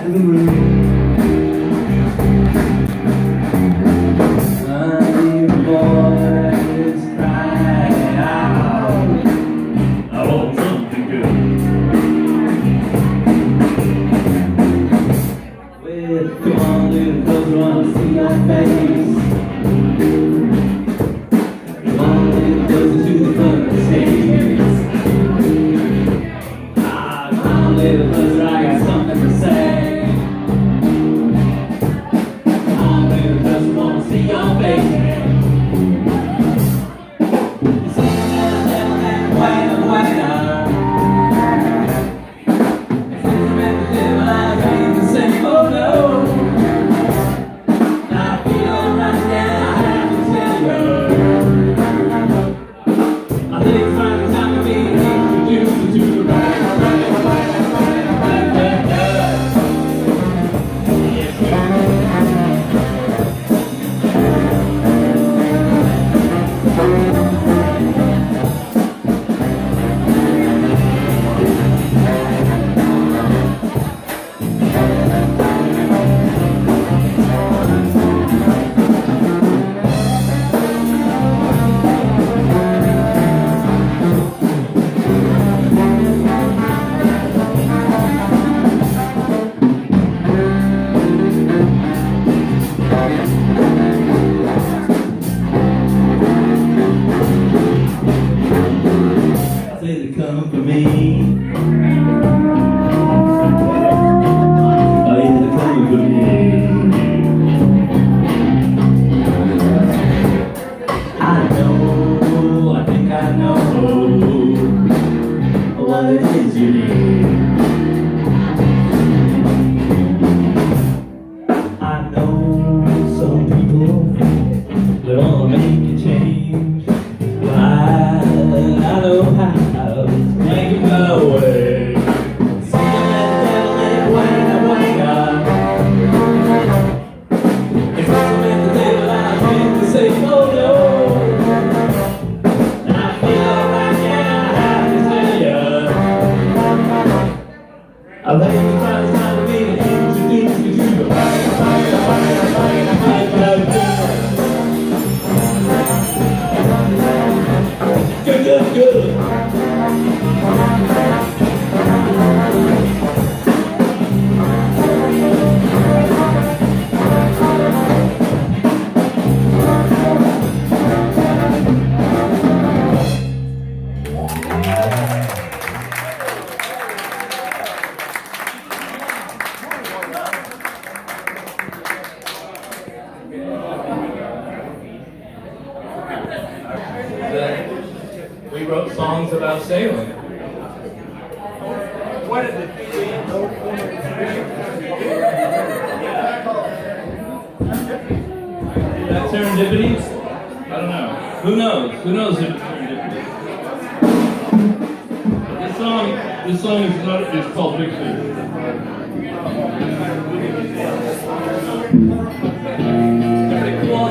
to the moon. My dear boy is crying out, I want something good. Well, come on, little closer, I want to see your face. Come on, little closer to the front stage. Come on, little closer, I got something to say. Come on, little closer, want to see your face. Come for me. Oh, yeah, come for me. I think I know what it is you need. I know some people that wanna make a change. Well, I know how. Make it go away. See that devil and wake up. If I'm in the devil, I can't to say oh no. And I feel alright, yeah, I have to tell ya. I think it's time for me to introduce you to the good. We wrote songs about sailing. What is it? That serendipity? I don't know. Who knows? Who knows if it's serendipity? This song is called Big Fish. Everybody cool?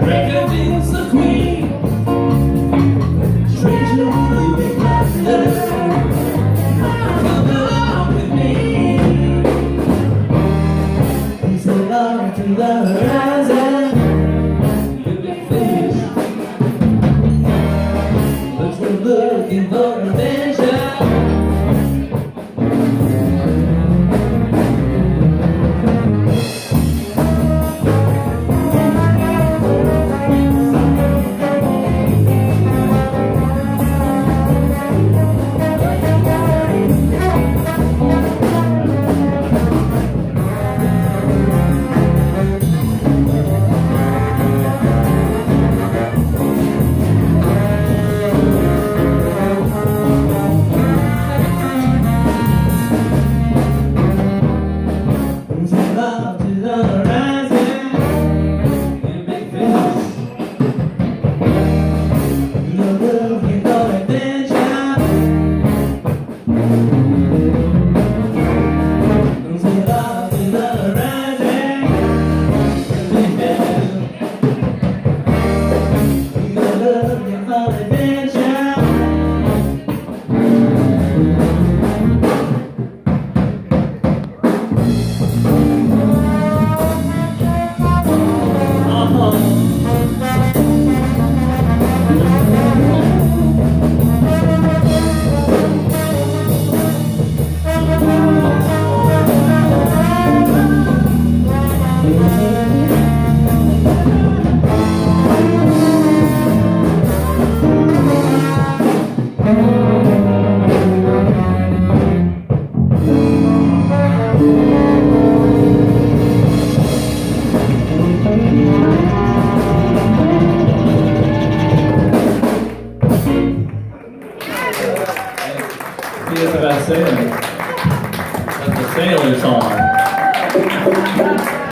Recognize the queen. Treasure will be plunder. Come along with me. Peace and love to the horizon. Look at fish, but we're looking for adventure. Love to the